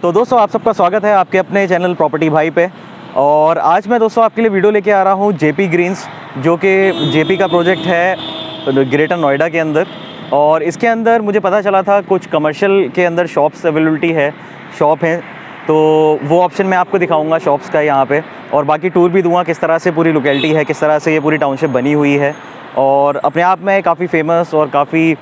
तो दोस्तों आप सबका स्वागत है आपके अपने चैनल प्रॉपर्टी भाई पे। और आज मैं दोस्तों आपके लिए वीडियो लेके आ रहा हूँ जेपी ग्रीन्स, जो कि जेपी का प्रोजेक्ट है ग्रेटर नोएडा के अंदर। और इसके अंदर मुझे पता चला था कुछ कमर्शियल के अंदर शॉप्स अवेलेबिलिटी है, शॉप हैं, तो वो ऑप्शन मैं आपको दिखाऊंगा शॉप्स का यहाँ पे। और बाकी टूर भी दूंगा किस तरह से पूरी लोकेलिटी है, किस तरह से ये पूरी टाउनशिप बनी हुई है। और अपने आप में काफ़ी फेमस और काफ़ी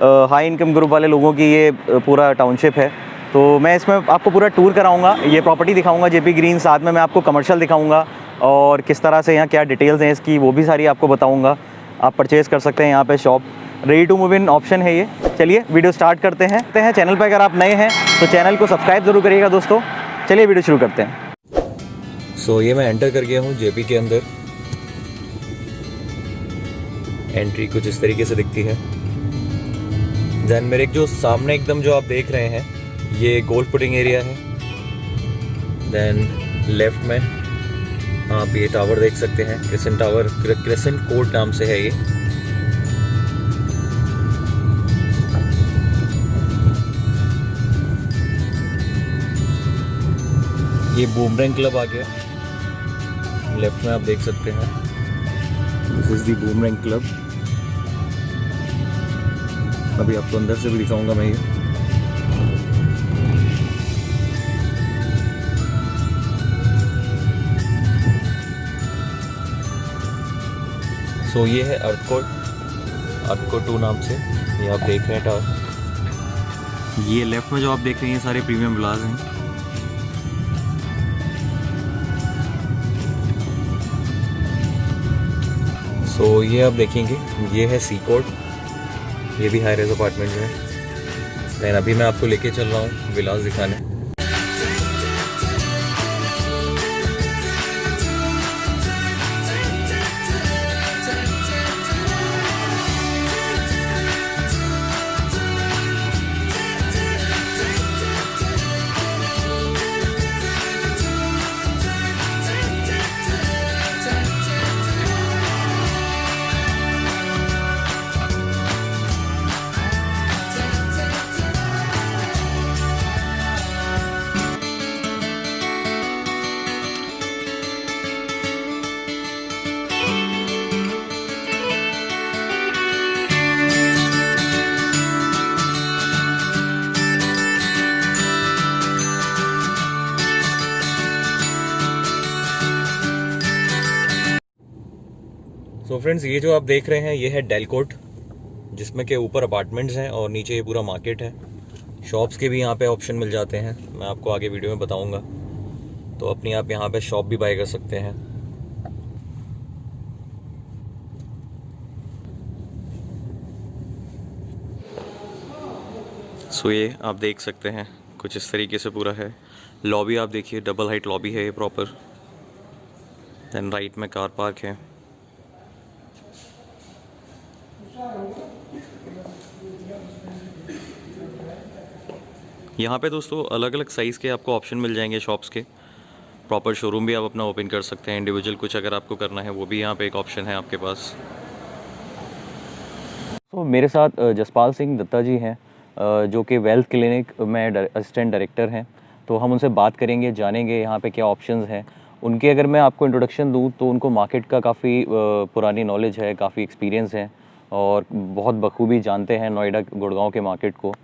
हाई इनकम ग्रुप वाले लोगों की ये पूरा टाउनशिप है। तो मैं इसमें आपको पूरा टूर कराऊंगा, ये प्रॉपर्टी दिखाऊंगा जेपी ग्रीन, साथ में मैं आपको कमर्शियल दिखाऊंगा और किस तरह से यहाँ क्या डिटेल्स हैं इसकी वो भी सारी आपको बताऊंगा। आप परचेज़ कर सकते हैं यहाँ पे, shop ready to move in option है ये। चलिए वीडियो स्टार्ट करते हैं। चैनल पर अगर आप नए हैं तो चैनल को सब्सक्राइब ज़रूर करिएगा दोस्तों। चलिए वीडियो शुरू करते हैं। सो ये मैं एंटर कर गया हूँ जेपी के अंदर। एंट्री कुछ इस तरीके से दिखती है। देन मेरे जो सामने एकदम जो आप देख रहे हैं ये गोल्ड पुडिंग एरिया है। देन लेफ्ट में आप ये टावर देख सकते हैं, क्रिसेंट टावर, क्रिसेंट कोर्ट नाम से है ये बूमरैंग क्लब आ गया। लेफ्ट में आप देख सकते हैं this is the boomerang club. अभी आपको अंदर से भी दिखाऊंगा मैं ये। तो ये है अर्थकोट 2 नाम से, ये आप देख रहे हैं टावर। ये लेफ्ट में जो आप देख रहे हैं सारे प्रीमियम विलाज हैं। सो ये आप देखेंगे ये है सी कोर्ट, ये भी हाई रेज अपार्टमेंट है। देन अभी मैं आपको लेके चल रहा हूँ विलास दिखाने। सो फ्रेंड्स ये जो आप देख रहे हैं ये है डेल कोर्ट, जिसमें के ऊपर अपार्टमेंट्स हैं और नीचे ये पूरा मार्केट है। शॉप्स के भी यहाँ पे ऑप्शन मिल जाते हैं, मैं आपको आगे वीडियो में बताऊंगा। तो अपनी आप यहाँ पे शॉप भी बाय कर सकते हैं। सो ये आप देख सकते हैं कुछ इस तरीके से पूरा है। लॉबी आप देखिए, डबल हाइट लॉबी है ये प्रॉपर। देन राइट में कार पार्क है। यहाँ पे दोस्तों अलग अलग साइज़ के आपको ऑप्शन मिल जाएंगे शॉप्स के। प्रॉपर शोरूम भी आप अपना ओपन कर सकते हैं। इंडिविजुअल कुछ अगर आपको करना है वो भी यहाँ पे एक ऑप्शन है आपके पास। तो मेरे साथ जसपाल सिंह दत्ता जी हैं, जो कि वेल्थ क्लिनिक में असिस्टेंट डायरेक्टर हैं। तो हम उनसे बात करेंगे, जानेंगे यहाँ पे क्या ऑप्शंस हैं उनके। अगर मैं आपको इंट्रोडक्शन दूँ तो उनको मार्केट का काफ़ी पुरानी नॉलेज है, काफ़ी एक्सपीरियंस है और बहुत बखूबी जानते हैं नोएडा गुड़गांव के मार्केट को।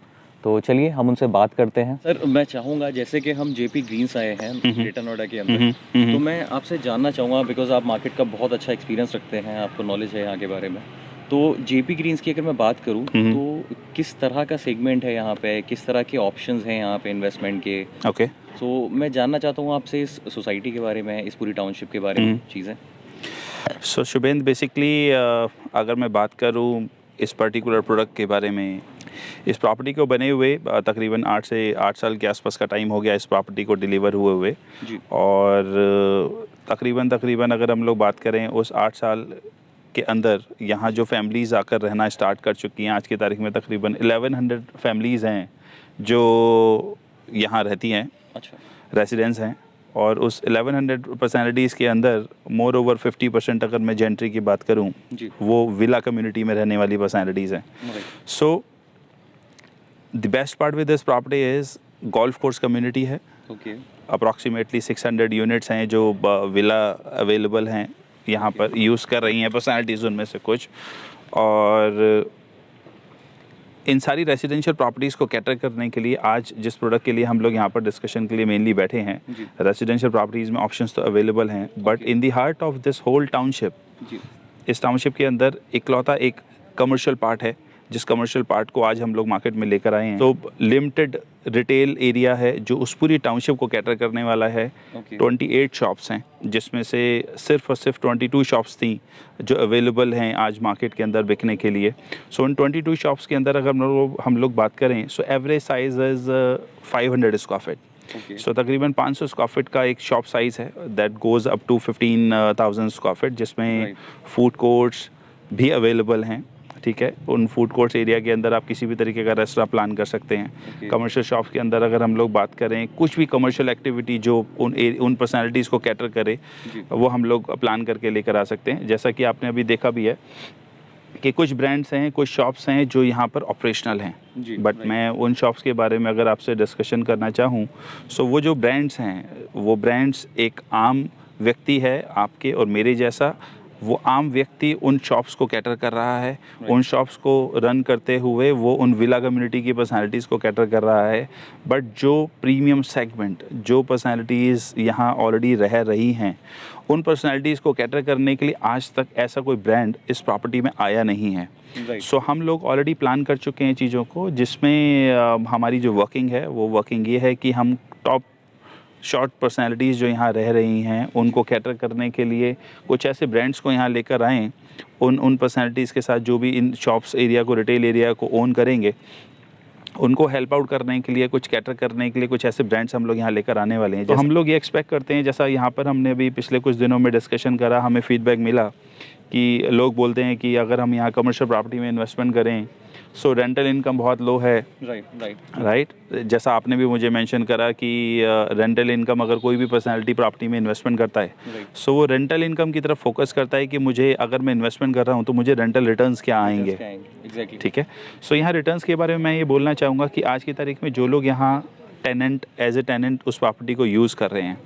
तो चलिए हम उनसे बात करते हैं। सर मैं चाहूँगा जैसे कि हम जेपी ग्रीन्स आए हैं ग्रेटर नोएडा के अंदर, तो मैं आपसे जानना चाहूँगा, बिकॉज आप मार्केट का बहुत अच्छा एक्सपीरियंस रखते हैं, आपको नॉलेज है यहाँ के बारे में। तो जेपी ग्रीन्स की अगर मैं बात करूँ तो किस तरह का सेगमेंट है यहाँ पे, किस तरह के ऑप्शंस हैं यहाँ पे इन्वेस्टमेंट के? ओके, तो मैं जानना चाहता हूँ आपसे इस सोसाइटी के बारे में, इस पूरी टाउनशिप के बारे में चीज़ें। सो शुभेंद्र, बेसिकली अगर मैं बात करूं इस पर्टिकुलर प्रोडक्ट के बारे में, इस प्रॉपर्टी को बने हुए तकरीबन 8 से 8 साल के आसपास का टाइम हो गया इस प्रॉपर्टी को डिलीवर हुए जी। और तकरीबन अगर हम लोग बात करें उस 8 साल के अंदर यहाँ जो फैमिलीज़ आकर रहना स्टार्ट कर चुकी हैं, आज की तारीख में तकरीबन 1100 फैमिलीज़ हैं जो यहाँ रहती हैं, अच्छा, रेसिडेंट्स हैं। और उस 1100 पर्सनैलिटीज़ के अंदर मोर ओवर 50% अगर मैं जेंट्री की बात करूं, वो विला कम्युनिटी में रहने वाली पर्सनैलिटीज़ हैं। So the best part with this property is golf course community है। ओके। अप्रॉक्सीमेटली 600 यूनिट्स हैं जो विला अवेलेबल हैं यहाँ पर, यूज़ कर रही हैं पर्सनैलिटीज़ उनमें से कुछ। और इन सारी रेजिडेंशियल प्रॉपर्टीज़ को कैटर करने के लिए आज जिस प्रोडक्ट के लिए हम लोग यहाँ पर डिस्कशन के लिए मेनली बैठे हैं, रेजिडेंशियल प्रॉपर्टीज़ में ऑप्शंस तो अवेलेबल हैं, but in the heart of this whole township, इस टाउनशिप के अंदर इकलौता एक कमर्शियल पार्ट है, जिस कमर्शियल पार्ट को आज हम लोग मार्केट में लेकर आए हैं। तो लिमिटेड रिटेल एरिया है जो उस पूरी टाउनशिप को कैटर करने वाला है। 28 शॉप्स हैं, जिसमें से सिर्फ और सिर्फ 22 शॉप्स थी जो अवेलेबल हैं आज मार्केट के अंदर बिकने के लिए। सो इन 22 शॉप्स के अंदर अगर हम लोग बात करें, so average size is 500 square feet. So तकरीबन 500 स्क्वायर फीट का एक शॉप साइज़ है, that goes up to 15,000 square feet, जिसमें फूड कोर्ट्स भी अवेलेबल हैं। ठीक है, उन फूड कोर्ट्स एरिया के अंदर आप किसी भी तरीके का रेस्टोरेंट प्लान कर सकते हैं। कमर्शियल शॉप्स के अंदर अगर हम लोग बात करें, कुछ भी कमर्शियल एक्टिविटी जो उन पर्सनैलिटीज़ को कैटर करे, वो हम लोग प्लान करके लेकर आ सकते हैं। जैसा कि आपने अभी देखा भी है कि कुछ ब्रांड्स हैं, कुछ शॉप्स हैं जो यहाँ पर ऑपरेशनल हैं, बट मैं उन शॉप्स के बारे में अगर आपसे डिस्कशन करना चाहूँ, सो वो जो ब्रांड्स हैं, वो ब्रांड्स एक आम व्यक्ति है आपके और मेरे जैसा, वो आम व्यक्ति उन शॉप्स को कैटर कर रहा है। उन शॉप्स को रन करते हुए वो उन विला कम्युनिटी की पर्सनैलिटीज़ को कैटर कर रहा है। बट जो प्रीमियम सेगमेंट, जो पर्सनैलिटीज़ यहाँ ऑलरेडी रह रही हैं, उन पर्सनैलिटीज़ को कैटर करने के लिए आज तक ऐसा कोई ब्रांड इस प्रॉपर्टी में आया नहीं है। सो हम लोग ऑलरेडी प्लान कर चुके हैं चीज़ों को, जिसमें हमारी जो वर्किंग है वो वर्किंग ये है कि हम टॉप शॉर्ट पर्सनैलिटीज़ जो यहाँ रह रही हैं उनको कैटर करने के लिए कुछ ऐसे ब्रांड्स को यहाँ लेकर आएँ। उन पर्सनैलिटीज़ के साथ जो भी इन शॉप्स एरिया को, रिटेल एरिया को ओन करेंगे, उनको हेल्प आउट करने के लिए, कुछ कैटर करने के लिए कुछ ऐसे ब्रांड्स हम लोग यहाँ लेकर आने वाले हैं। तो हम लोग ये एक्सपेक्ट करते हैं, जैसा यहाँ पर हमने अभी पिछले कुछ दिनों में डिस्कशन करा, हमें फीडबैक मिला कि लोग बोलते हैं कि अगर हम यहाँ कमर्शियल प्रॉपर्टी में इन्वेस्टमेंट करें, सो रेंटल इनकम बहुत लो है। राइट। जैसा आपने भी मुझे मेंशन करा कि रेंटल इनकम अगर कोई भी पर्सनैलिटी प्रॉपर्टी में इन्वेस्टमेंट करता है, सो वो रेंटल इनकम की तरफ फोकस करता है कि मुझे, अगर मैं इन्वेस्टमेंट कर रहा हूँ तो मुझे रेंटल रिटर्न्स क्या आएंगे। ठीक है, सो यहाँ रिटर्न्स के बारे में मैं ये बोलना चाहूँगा कि आज की तारीख में जो लोग यहाँ टेनेंट, एज ए टेनेंट उस प्रॉपर्टी को यूज़ कर रहे हैं,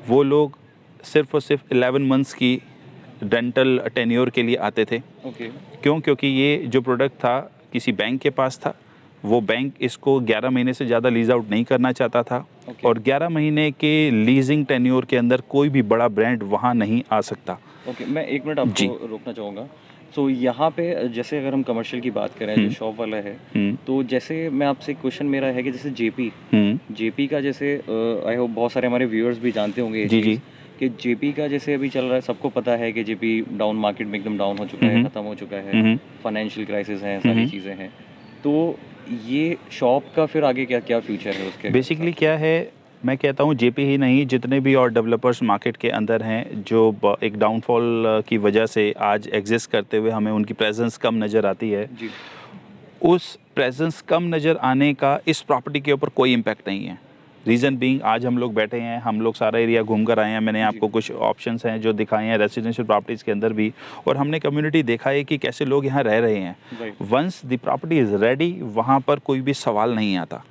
वो लोग सिर्फ और सिर्फ 11 मंथ्स की रेंटल टेन्योर के लिए आते थे। क्यों? क्योंकि ये जो प्रोडक्ट था किसी बैंक के पास था, वो बैंक इसको 11 महीने से ज़्यादा लीज आउट नहीं करना चाहता था। और 11 महीने के लीजिंग टेन्योर के अंदर कोई भी बड़ा ब्रांड वहाँ नहीं आ सकता। मैं 1 मिनट आपको रोकना चाहूँगा। सो यहाँ पे जैसे अगर हम कमर्शियल की बात करें, जो शॉप वाला है, तो जैसे मैं आपसे क्वेश्चन मेरा है कि जैसे जेपी का, जैसे आई होप बहुत सारे हमारे व्यूअर्स भी जानते होंगे कि जेपी का जैसे अभी चल रहा है, सबको पता है कि जेपी डाउन मार्केट में एकदम डाउन हो चुका है, ख़त्म हो चुका है, फाइनेंशियल क्राइसिस है, सारी चीज़ें हैं। तो ये शॉप का फिर आगे क्या क्या फ्यूचर है उसके? बेसिकली क्या है, मैं कहता हूँ जेपी ही नहीं, जितने भी और डेवलपर्स मार्केट के अंदर हैं जो एक डाउनफॉल की वजह से आज एग्जिस्ट करते हुए हमें उनकी प्रेजेंस कम नज़र आती है, उस प्रेजेंस कम नज़र आने का इस प्रॉपर्टी के ऊपर कोई इम्पैक्ट नहीं है। रीज़न बीइंग, आज हम लोग बैठे हैं, हम लोग सारा एरिया घूम कर आए हैं, मैंने आपको कुछ ऑप्शंस हैं जो दिखाए हैं रेजिडेंशियल प्रॉपर्टीज़ के अंदर भी, और हमने कम्युनिटी देखा है कि कैसे लोग यहाँ रह रहे हैं। Once the property is ready, वहाँ पर कोई भी सवाल नहीं आता,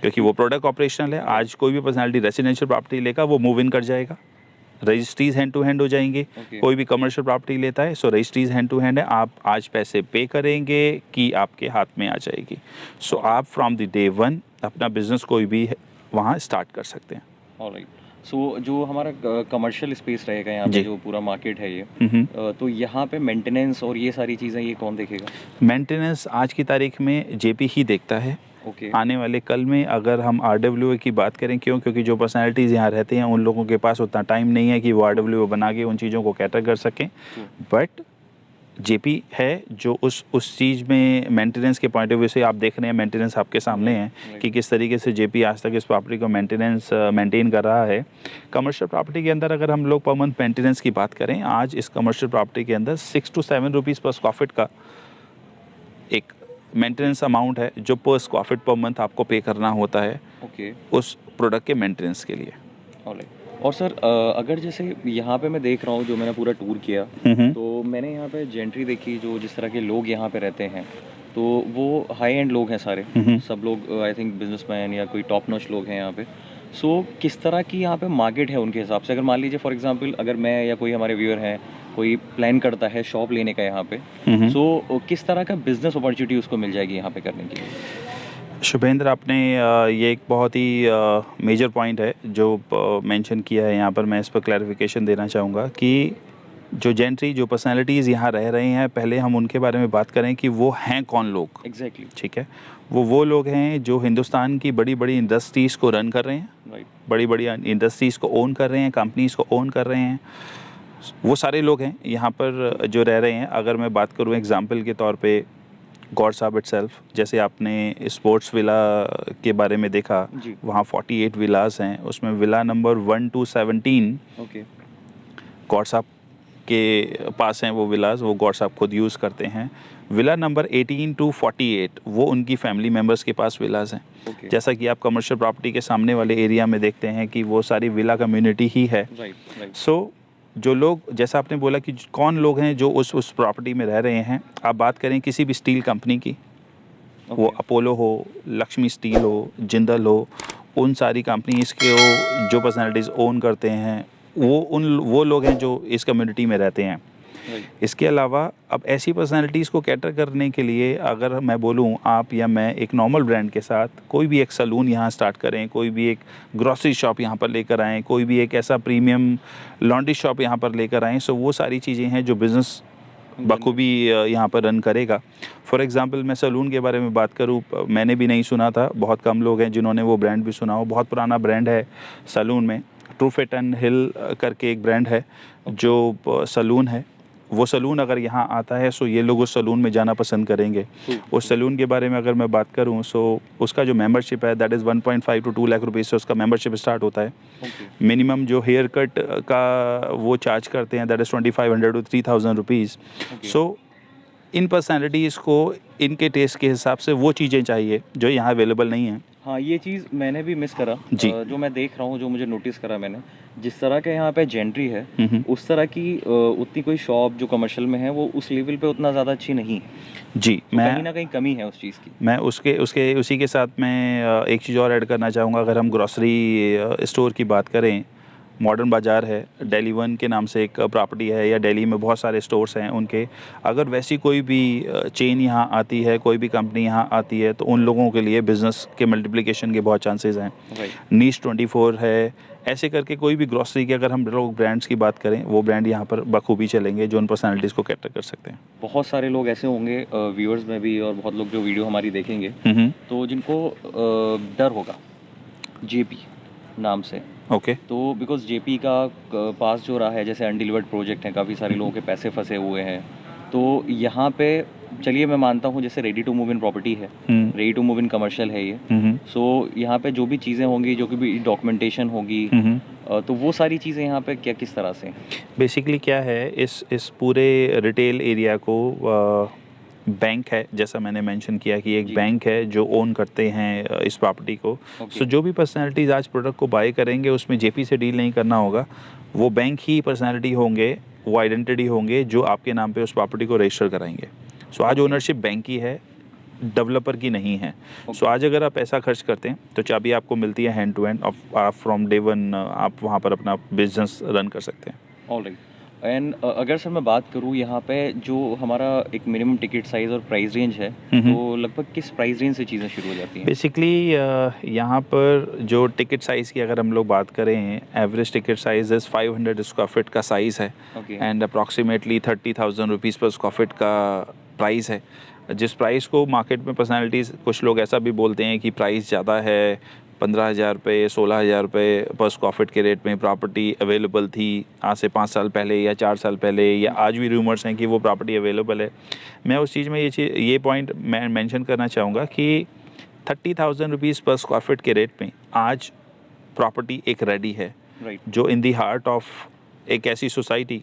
क्योंकि वो प्रोडक्ट ऑपरेशनल है। आज कोई भी पर्सनैलिटी रेजिडेंशियल प्रॉपर्टी लेगा, वो मूव इन कर जाएगा, रजिस्ट्रीज हैंड टू हैंड हो जाएंगी। कोई भी कमर्शियल प्रॉपर्टी लेता है, सो रजिस्ट्रीज हैंड टू हैंड है, आप आज पैसे पे करेंगे कि आपके हाथ में आ जाएगी। सो आप फ्रॉम द डे वन अपना बिजनेस कोई भी वहाँ स्टार्ट कर सकते हैं। ऑलराइट। सो जो हमारा कमर्शियल स्पेस रहेगा यहाँ पे, जो पूरा मार्केट है ये, तो यहाँ पे मेंटेनेंस और ये सारी चीज़ें ये कौन देखेगा? मेंटेनेंस आज की तारीख में जेपी ही देखता है। आने वाले कल में अगर हम RWA की बात करें, क्योंकि जो पर्सनैलिटीज़ यहाँ रहते हैं उन लोगों के पास उतना टाइम नहीं है कि वो RWA बना के उन चीज़ों को कैटर कर सकें, बट जेपी है जो उस चीज़ में मेंटेनेंस के पॉइंट ऑफ व्यू से, आप देख रहे हैं मेंटेनेंस आपके सामने है कि किस तरीके से जेपी आज तक इस प्रॉपर्टी को मेंटेन कर रहा है। कमर्शियल प्रॉपर्टी के अंदर अगर हम लोग पर मंथ मेंटेनेंस की बात करें, आज इस कमर्शियल प्रॉपर्टी के अंदर 6 to 7 रुपीज़ पर स्क्वायर फीट का एक मेंटेनेंस अमाउंट है जो पर स्क्वायर फीट पर मंथ आपको पे करना होता है उस प्रोडक्ट के मेंटेनेंस के लिए। और सर अगर जैसे यहाँ पे मैं देख रहा हूँ, जो मैंने पूरा टूर किया, तो मैंने यहाँ पे जेंट्री देखी, जो जिस तरह के लोग यहाँ पे रहते हैं, तो वो हाई एंड लोग हैं सारे, सब लोग आई थिंक बिजनेसमैन या कोई टॉप नॉच लोग हैं यहाँ पे। सो किस तरह की यहाँ पे मार्केट है उनके हिसाब से? अगर मान लीजिए फॉर एग्जांपल अगर मैं या कोई हमारे व्यूअर हैं, कोई प्लान करता है शॉप लेने का यहाँ पे, सो किस तरह का बिजनेस अपॉर्चुनिटी उसको मिल जाएगी यहाँ पे करने के लिए? शुभेंद्र, आपने ये एक बहुत ही मेजर पॉइंट है जो मेंशन किया है यहाँ पर। मैं इस पर क्लैरिफिकेशन देना चाहूँगा कि जो जेंट्री, जो पर्सनालिटीज़ यहाँ रह रहे हैं, पहले हम उनके बारे में बात करें कि वो हैं कौन लोग। एग्जैक्टली। ठीक है, वो लोग हैं जो हिंदुस्तान की बड़ी बड़ी इंडस्ट्रीज़ को रन कर रहे हैं, राइट। बड़ी बड़ी इंडस्ट्रीज़ को ओन कर रहे हैं, कंपनीज़ को ओन कर रहे हैं। वो सारे लोग हैं यहाँ पर जो रह रहे हैं। अगर मैं बात करूँ एग्जाम्पल के तौर पे गौर साहब इटसेल्फ, जैसे आपने स्पोर्ट्स विला के बारे में देखा, वहाँ 48 विलास हैं, उसमें विला नंबर 1 to 17 ओके गौर साहब के पास हैं। वो विलास वो गौर साहब खुद यूज़ करते हैं। विला नंबर 18 to 48 वो उनकी फैमिली मेम्बर्स के पास विलास हैं। ओके। जैसा कि आप कमर्शियल प्रॉपर्टी के सामने वाले एरिया में देखते हैं कि वो सारी विला कम्युनिटी ही है। राइट। सो जो लोग, जैसा आपने बोला कि कौन लोग हैं जो उस प्रॉपर्टी में रह रहे हैं, आप बात करें किसी भी स्टील कंपनी की, वो अपोलो हो, लक्ष्मी स्टील हो, जिंदल हो, उन सारी कंपनीज के जो पर्सनालिटीज़ ओन करते हैं, वो लोग हैं जो इस कम्युनिटी में रहते हैं। इसके अलावा अब ऐसी पर्सनालिटीज़ को कैटर करने के लिए अगर मैं बोलूँ, आप या मैं एक नॉर्मल ब्रांड के साथ कोई भी एक सलून यहाँ स्टार्ट करें, कोई भी एक ग्रॉसरी शॉप यहाँ पर लेकर आएँ, कोई भी एक ऐसा प्रीमियम लॉन्ड्री शॉप यहाँ पर लेकर आएँ, सो वो सारी चीज़ें हैं जो बिज़नेस बखूबी यहाँ पर रन करेगा। फॉर एग्ज़ाम्पल मैं सलून के बारे में बात करूँ, मैंने भी नहीं सुना था, बहुत कम लोग हैं जिन्होंने वो ब्रांड भी सुना हो। बहुत पुराना ब्रांड है सलून में, ट्रू फिट एंड हिल करके एक ब्रांड है जो सलून है। वो सलून अगर यहाँ आता है सो ये लोग उस सलून में जाना पसंद करेंगे। उस सलून के बारे में अगर मैं बात करूँ, सो उसका जो मेंबरशिप है दैट इज़ 1.5 to 2 लाख रुपये से उसका मेंबरशिप स्टार्ट होता है। मिनिमम जो हेयर कट का वो चार्ज करते हैं that is 2500 to 3000 rupees. So in personalities को इनके टेस्ट के हिसाब से वो चीज़ें चाहिए जो यहाँ अवेलेबल नहीं है। हाँ, ये चीज़ मैंने भी मिस करा जी। जो मैं देख रहा हूँ, जो मुझे नोटिस करा मैंने, जिस तरह के यहाँ पे जेंट्री है, उस तरह की उतनी कोई शॉप जो कमर्शियल में है वो उस लेवल पे उतना ज़्यादा अच्छी नहीं है। जी, तो कहीं ना कहीं कमी है उस चीज़ की। मैं उसी के साथ मैं एक चीज़ और ऐड करना चाहूँगा। अगर हम ग्रॉसरी स्टोर की बात करें, मॉडर्न बाज़ार है, दिल्ली 1 के नाम से एक प्रॉपर्टी है, या दिल्ली में बहुत सारे स्टोर्स हैं उनके। अगर वैसी कोई भी चेन यहाँ आती है, कोई भी कंपनी यहाँ आती है, तो उन लोगों के लिए बिज़नेस के मल्टीप्लिकेशन के बहुत चांसेस हैं। नीश 24 है, ऐसे करके कोई भी ग्रॉसरी के अगर हम लोग ब्रांड्स की बात करें, वो ब्रांड यहाँ पर बखूबी चलेंगे जो उन पर्सनैलिटीज़ को कैटर कर सकते हैं। बहुत सारे लोग ऐसे होंगे व्यूअर्स में भी, और बहुत लोग जो वीडियो हमारी देखेंगे, तो जिनको डर होगा जेपी नाम से। ओके। तो बिकॉज जेपी का पास जो रहा है, जैसे अनडिलीवर्ड प्रोजेक्ट हैं, काफ़ी सारे लोगों के पैसे फंसे हुए हैं, तो यहाँ पे चलिए मैं मानता हूँ जैसे ready to move in property है, ready to move in commercial है ये। सो यहाँ पे जो भी चीज़ें होंगी, जो कि भी डॉक्यूमेंटेशन होगी, तो वो सारी चीज़ें यहाँ पे किस तरह से बेसिकली क्या है, इस पूरे रिटेल एरिया को बैंक है, जैसा मैंने मेंशन किया कि एक बैंक है जो ओन करते हैं इस प्रॉपर्टी को। सो जो भी पर्सनालिटीज़ आज प्रोडक्ट को बाय करेंगे उसमें जेपी से डील नहीं करना होगा, वो बैंक ही पर्सनालिटी होंगे, वो आइडेंटिटी होंगे जो आपके नाम पे उस प्रॉपर्टी को रजिस्टर कराएंगे। सो आज ओनरशिप बैंक की है, डेवलपर की नहीं है। सो आज अगर आप पैसा खर्च करते हैं तो चाबी आपको मिलती है हैंड टू हैंड, आप फ्रॉम डे वन आप वहाँ पर अपना बिजनेस रन कर सकते हैं। ऑलराइट। एंड अगर सर मैं बात करूँ यहाँ पे जो हमारा एक मिनिमम टिकट साइज़ और प्राइस रेंज है, तो लगभग किस प्राइस रेंज से चीज़ें शुरू हो जाती हैं? बेसिकली यहाँ पर जो टिकट साइज़ की अगर हम लोग बात करें, average ticket size 500 square feet का साइज़ है, एंड अप्रॉक्सीमेटली 30,000 रुपीज़ पर स्क्वायर फीट का प्राइस है। जिस प्राइस को मार्केट में पर्सनालिटीज़, कुछ लोग ऐसा भी बोलते हैं कि प्राइस ज़्यादा है, 15,000 रुपये 16,000 रुपये पर स्क्वायर फीट के रेट में प्रॉपर्टी अवेलेबल थी आज से 5 साल पहले या 4 साल पहले, या आज भी रूमर्स हैं कि वो प्रॉपर्टी अवेलेबल है। मैं उस चीज़ में ये पॉइंट मैं मेंशन करना चाहूँगा कि 30,000 रुपीज़ पर स्क्वायर फीट के रेट में आज प्रॉपर्टी एक रेडी है, जो इन दी हार्ट ऑफ एक ऐसी सोसाइटी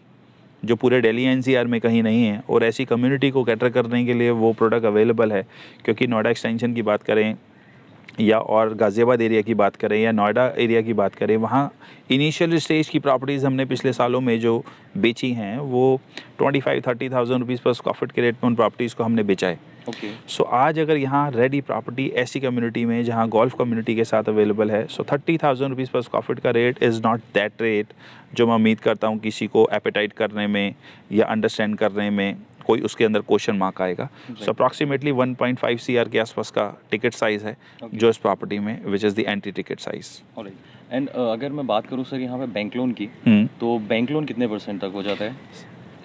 जो पूरे दिल्ली एनसीआर में कहीं नहीं है, और ऐसी कम्युनिटी को कैटर करने के लिए वो प्रोडक्ट अवेलेबल है। क्योंकि नोएडा एक्सटेंशन की बात करें, या और गाज़ियाबाद एरिया की बात करें या नोएडा एरिया की बात करें, वहाँ इनिशियल स्टेज की प्रॉपर्टीज़ हमने पिछले सालों में जो बेची हैं वो 25-30,000 रुपीज़ पर स्क्वायर फीट के रेट में उन प्रॉपर्टीज़ को हमने बेचा है। ओके। सो आज अगर यहाँ रेडी प्रॉपर्टी ऐसी कम्युनिटी में जहाँ गोल्फ कम्युनिटी के साथ अवेलेबल है, सो 30,000 रुपीज़ पर स्क्वायर फीट का rate is not that rate जो मैं उम्मीद करता हूँ किसी को एपेटाइट करने में या अंडरस्टैंड करने में कोई उसके अंदर क्वेश्चन मार्क आएगा। सो अप्रॉक्सीमेटली 1.5 CR के आसपास का टिकट साइज़ है जो इस प्रॉपर्टी में, which is the entry ticket size. And अगर मैं बात करूँ सर यहाँ पे बैंक लोन की, तो बैंक लोन कितने % तक हो जाता है?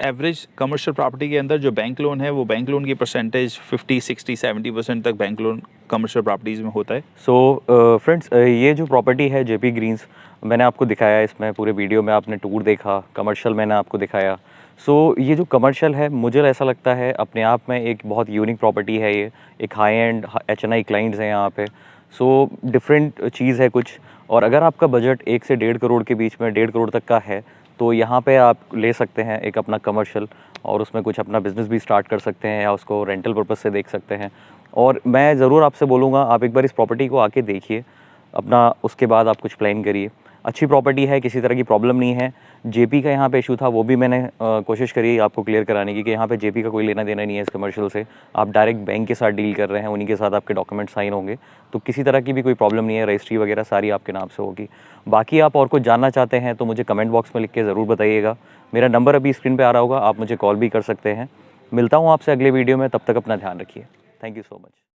एवरेज कमर्शियल प्रॉपर्टी के अंदर जो बैंक लोन है वो बैंक लोन की परसेंटेज 50, 60, 70% तक बैंक लोन कमर्शियल प्रॉपर्टीज़ में होता है। सो फ्रेंड्स, ये जो प्रॉपर्टी है जेपी ग्रीन्स, मैंने आपको दिखाया इसमें पूरे वीडियो में, आपने टूर देखा, कमर्शियल मैंने आपको दिखाया। सो ये जो कमर्शियल है मुझे ऐसा लगता है अपने आप में एक बहुत यूनिक प्रॉपर्टी है। ये एक हाई एंड HNI क्लाइंट्स हैं यहाँ पे। सो डिफरेंट चीज़ है कुछ, और अगर आपका बजट 1 से 1.5 करोड़ के बीच में, 1.5 करोड़ तक का है, तो यहाँ पे आप ले सकते हैं एक अपना कमर्शियल, और उसमें कुछ अपना बिज़नेस भी स्टार्ट कर सकते हैं या उसको रेंटल पर्पस से देख सकते हैं। और मैं ज़रूर आपसे बोलूँगा आप एक बार इस प्रॉपर्टी को आके देखिए अपना, उसके बाद आप कुछ प्लान करिए। अच्छी प्रॉपर्टी है, किसी तरह की प्रॉब्लम नहीं है। जेपी का यहाँ पे इशू था, वो भी मैंने कोशिश करी आपको क्लियर कराने की कि यहाँ पे जेपी का कोई लेना देना नहीं है इस कमर्शियल से। आप डायरेक्ट बैंक के साथ डील कर रहे हैं, उन्हीं के साथ आपके डॉक्यूमेंट साइन होंगे, तो किसी तरह की भी कोई प्रॉब्लम नहीं है। रजिस्ट्री वगैरह सारी आपके नाम से होगी। बाकी आप और कुछ जानना चाहते हैं तो मुझे कमेंट बॉक्स में लिख के ज़रूर बताइएगा। मेरा नंबर अभी स्क्रीन पर आ रहा होगा, आप मुझे कॉल भी कर सकते हैं। मिलता हूँ आपसे अगले वीडियो में, तब तक अपना ध्यान रखिए। Thank you so much.